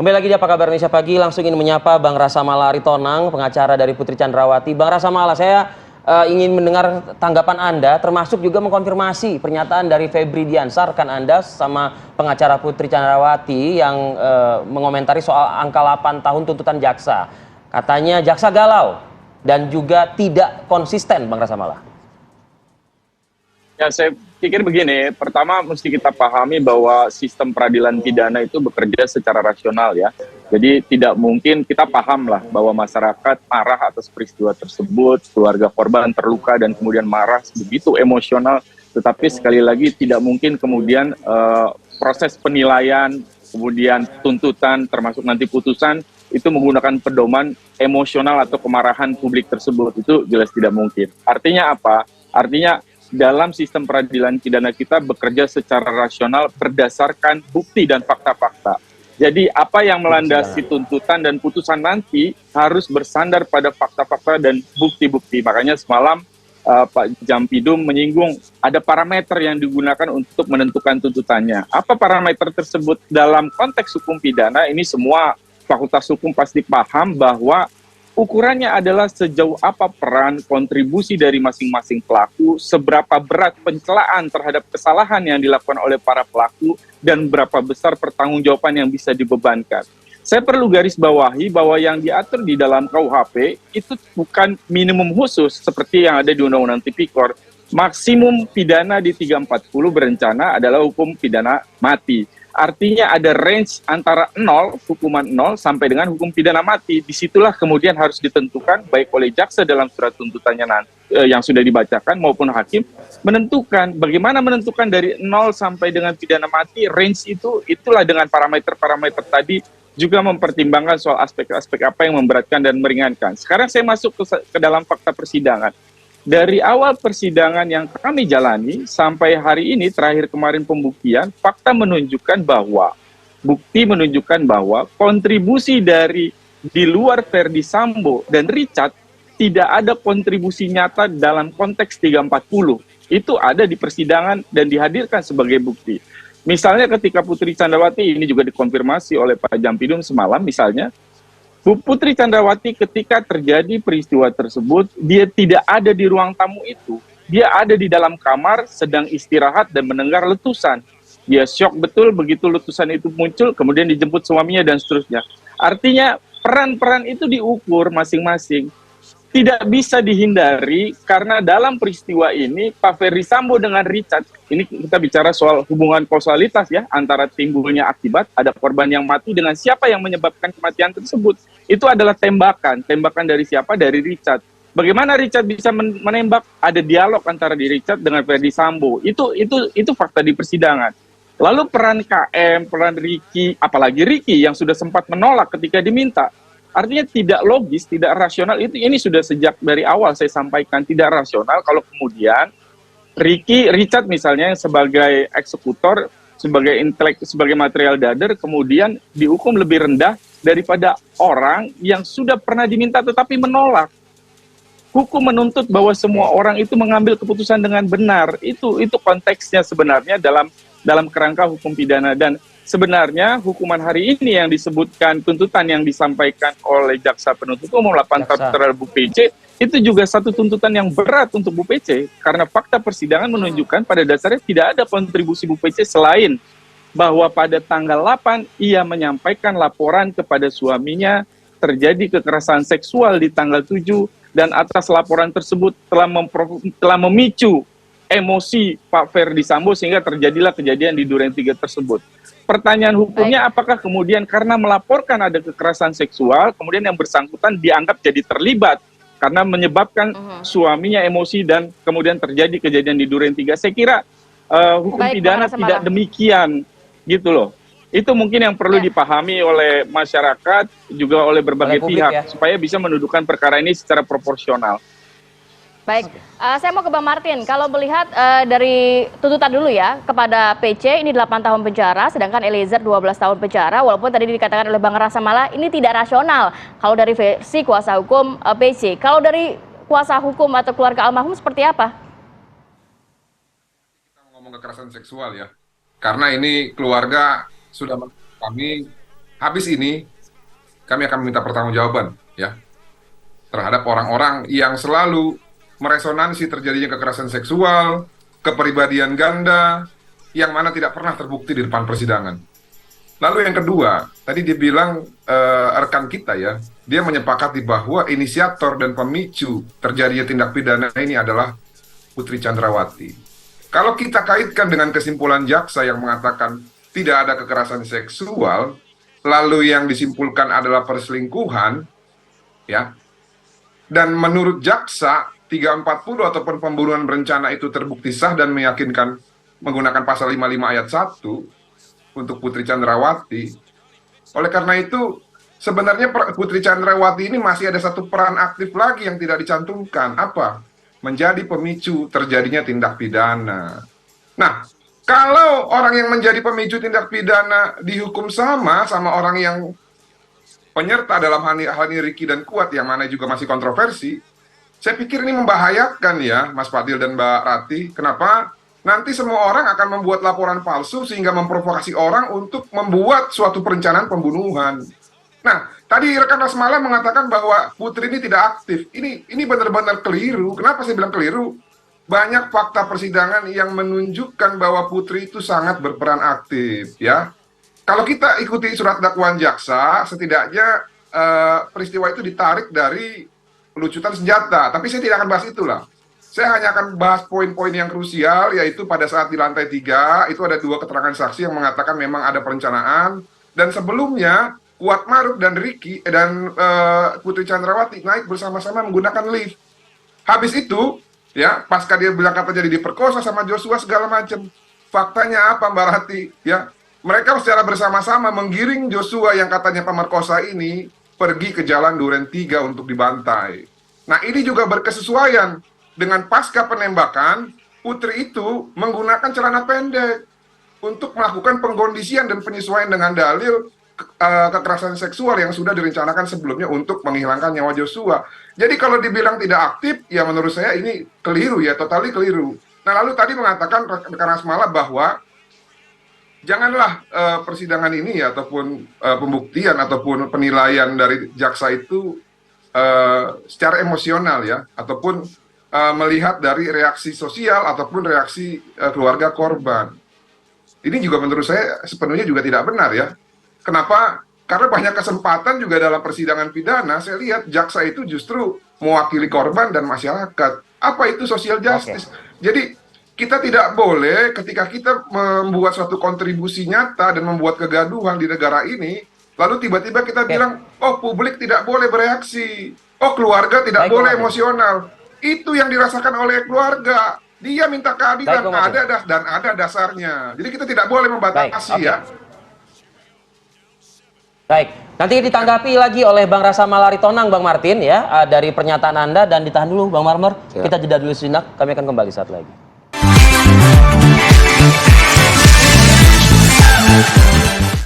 Kembali lagi di Apa Kabar Indonesia Pagi, langsung ingin menyapa Bang Rasa Mala Aritonang, pengacara dari Putri Chandrawati. Bang Rasa Mala, saya ingin mendengar tanggapan Anda, termasuk juga mengkonfirmasi pernyataan dari Febri Diansar, rekan Anda sama pengacara Putri Chandrawati yang mengomentari soal angka 8 tahun tuntutan jaksa. Katanya jaksa galau dan juga tidak konsisten, Bang Rasa Mala. Ya, saya pikir begini, pertama mesti kita pahami bahwa sistem peradilan pidana itu bekerja secara rasional ya. Jadi tidak mungkin, kita paham lah bahwa masyarakat marah atas peristiwa tersebut, keluarga korban terluka dan kemudian marah begitu emosional, tetapi sekali lagi tidak mungkin kemudian proses penilaian, kemudian tuntutan, termasuk nanti putusan, itu menggunakan pedoman emosional atau kemarahan publik tersebut. Itu jelas tidak mungkin. Artinya apa? Artinya dalam sistem peradilan pidana kita bekerja secara rasional berdasarkan bukti dan fakta-fakta. Jadi apa yang melandasi tuntutan dan putusan nanti harus bersandar pada fakta-fakta dan bukti-bukti. Makanya semalam Pak Jampidum menyinggung ada parameter yang digunakan untuk menentukan tuntutannya. Apa parameter tersebut dalam konteks hukum pidana? Ini semua fakultas hukum pasti paham bahwa ukurannya adalah sejauh apa peran kontribusi dari masing-masing pelaku, seberapa berat pencelaan terhadap kesalahan yang dilakukan oleh para pelaku, dan berapa besar pertanggungjawaban yang bisa dibebankan. Saya perlu garis bawahi bahwa yang diatur di dalam KUHP itu bukan minimum khusus seperti yang ada di Undang-Undang Tipikor. Maksimum pidana di 340 berencana adalah hukum pidana mati. Artinya ada range antara 0, hukuman 0, sampai dengan hukum pidana mati. Disitulah kemudian harus ditentukan baik oleh jaksa dalam surat tuntutannya yang sudah dibacakan maupun hakim menentukan. Bagaimana menentukan dari 0 sampai dengan pidana mati, range itulah dengan parameter-parameter tadi juga mempertimbangkan soal aspek-aspek apa yang memberatkan dan meringankan. Sekarang saya masuk ke dalam fakta persidangan. Dari awal persidangan yang kami jalani sampai hari ini terakhir kemarin pembuktian, fakta menunjukkan bahwa kontribusi dari di luar Verdi Sambo dan Richard tidak ada kontribusi nyata dalam konteks 340. Itu ada di persidangan dan dihadirkan sebagai bukti. Misalnya ketika Putri Chandrawati, ini juga dikonfirmasi oleh Pak Jampidum semalam, misalnya Bu Putri Chandrawati ketika terjadi peristiwa tersebut, dia tidak ada di ruang tamu itu. Dia ada di dalam kamar, sedang istirahat dan mendengar letusan. Dia syok betul begitu letusan itu muncul, kemudian dijemput suaminya dan seterusnya. Artinya peran-peran itu diukur masing-masing. Tidak bisa dihindari karena dalam peristiwa ini Pak Ferdi Sambo dengan Richard, ini kita bicara soal hubungan kausalitas ya, antara timbulnya akibat, ada korban yang mati dengan siapa yang menyebabkan kematian tersebut. Itu adalah tembakan dari siapa? Dari Richard. Bagaimana Richard bisa menembak? Ada dialog antara di Richard dengan Ferdi Sambo. Itu fakta di persidangan. Lalu peran KM, peran Ricky, apalagi Ricky yang sudah sempat menolak ketika diminta. Artinya tidak logis, tidak rasional. Ini sudah sejak dari awal saya sampaikan tidak rasional kalau kemudian Richard misalnya sebagai eksekutor, sebagai material dader kemudian dihukum lebih rendah daripada orang yang sudah pernah diminta tetapi menolak. Hukum menuntut bahwa semua orang itu mengambil keputusan dengan benar. Itu konteksnya sebenarnya dalam kerangka hukum pidana. Dan sebenarnya hukuman hari ini yang disebutkan tuntutan yang disampaikan oleh jaksa penuntut umum 8 tahun terhadap Bu PC itu juga satu tuntutan yang berat untuk Bu PC karena fakta persidangan menunjukkan pada dasarnya tidak ada kontribusi Bu PC selain bahwa pada tanggal 8 ia menyampaikan laporan kepada suaminya terjadi kekerasan seksual di tanggal 7 dan atas laporan tersebut telah memicu emosi Pak Ferdi Sambo sehingga terjadilah kejadian di Duren 3 tersebut. Pertanyaan hukumnya apakah kemudian karena melaporkan ada kekerasan seksual, kemudian yang bersangkutan dianggap jadi terlibat karena menyebabkan suaminya emosi dan kemudian terjadi kejadian di Duren 3. Saya kira hukum pidana tidak demikian gitu loh. Itu mungkin yang perlu dipahami oleh masyarakat, juga oleh berbagai pihak, supaya bisa mendudukan perkara ini secara proporsional. Baik, saya mau ke Bang Martin. Kalau melihat dari tuntutan dulu ya, kepada PC ini 8 tahun penjara, sedangkan Eliezer 12 tahun penjara, walaupun tadi dikatakan oleh Bang Rasa Mala, ini tidak rasional kalau dari versi kuasa hukum PC. Kalau dari kuasa hukum atau keluarga almarhum seperti apa? Kita ngomong kekerasan seksual ya, karena ini keluarga sudah kami habis ini kami akan meminta pertanggungjawaban ya terhadap orang-orang yang selalu meresonansi terjadinya kekerasan seksual, kepribadian ganda, yang mana tidak pernah terbukti di depan persidangan. Lalu yang kedua, tadi dibilang rekan kita ya, dia menyepakati bahwa inisiator dan pemicu terjadinya tindak pidana ini adalah Putri Chandrawati. Kalau kita kaitkan dengan kesimpulan jaksa yang mengatakan tidak ada kekerasan seksual, lalu yang disimpulkan adalah perselingkuhan, ya, dan menurut jaksa 340 ataupun pembunuhan berencana itu terbukti sah dan meyakinkan menggunakan pasal 55 ayat 1 untuk Putri Chandrawati. Oleh karena itu, sebenarnya Putri Chandrawati ini masih ada satu peran aktif lagi yang tidak dicantumkan. Apa? Menjadi pemicu terjadinya tindak pidana. Nah, kalau orang yang menjadi pemicu tindak pidana dihukum sama orang yang penyerta dalam hal ini Ricky dan Kuat, yang mana juga masih kontroversi, saya pikir ini membahayakan ya, Mas Fadil dan Mbak Rati. Kenapa? Nanti semua orang akan membuat laporan palsu sehingga memprovokasi orang untuk membuat suatu perencanaan pembunuhan. Nah, tadi rekan Rasmala mengatakan bahwa Putri ini tidak aktif. Ini benar-benar keliru. Kenapa saya bilang keliru? Banyak fakta persidangan yang menunjukkan bahwa Putri itu sangat berperan aktif, ya. Kalau kita ikuti surat dakwaan jaksa, setidaknya peristiwa itu ditarik dari pelucutan senjata. Tapi saya tidak akan bahas itulah. Saya hanya akan bahas poin-poin yang krusial, yaitu pada saat di lantai 3, itu ada 2 keterangan saksi yang mengatakan memang ada perencanaan. Dan sebelumnya, Kuat Maruf dan Ricky dan Putri Chandrawati naik bersama-sama menggunakan lift. Habis itu, ya, pasca dia bilang katanya diperkosa sama Joshua segala macam. Faktanya apa, Mbak Rati? Ya, mereka secara bersama-sama menggiring Joshua yang katanya pemerkosa ini pergi ke Jalan Duren 3 untuk dibantai. Nah, ini juga berkesesuaian dengan pasca penembakan, Putri itu menggunakan celana pendek untuk melakukan pengkondisian dan penyesuaian dengan dalil kekerasan seksual yang sudah direncanakan sebelumnya untuk menghilangkan nyawa Joshua. Jadi kalau dibilang tidak aktif, ya menurut saya ini keliru ya, totally keliru. Nah, lalu tadi mengatakan rekan Rasmala bahwa janganlah persidangan ini ya, ataupun pembuktian ataupun penilaian dari jaksa itu secara emosional ya, ataupun melihat dari reaksi sosial ataupun reaksi keluarga korban. Ini juga menurut saya sepenuhnya juga tidak benar ya. Kenapa? Karena banyak kesempatan juga dalam persidangan pidana, saya lihat jaksa itu justru mewakili korban dan masyarakat. Apa itu social justice? Jadi kita tidak boleh ketika kita membuat suatu kontribusi nyata dan membuat kegaduhan di negara ini, lalu tiba-tiba kita bilang, oh publik tidak boleh bereaksi, oh keluarga tidak boleh emosional. Itu yang dirasakan oleh keluarga. Dia minta keadilan, ada dasarnya. Jadi kita tidak boleh membatasi ya. Baik, nanti ditanggapi lagi oleh Bang Rasa Malaritonang, Bang Martin ya, dari pernyataan Anda, dan ditahan dulu Bang Marmer. Ya. Kita jeda dulu sejenak, kami akan kembali saat lagi.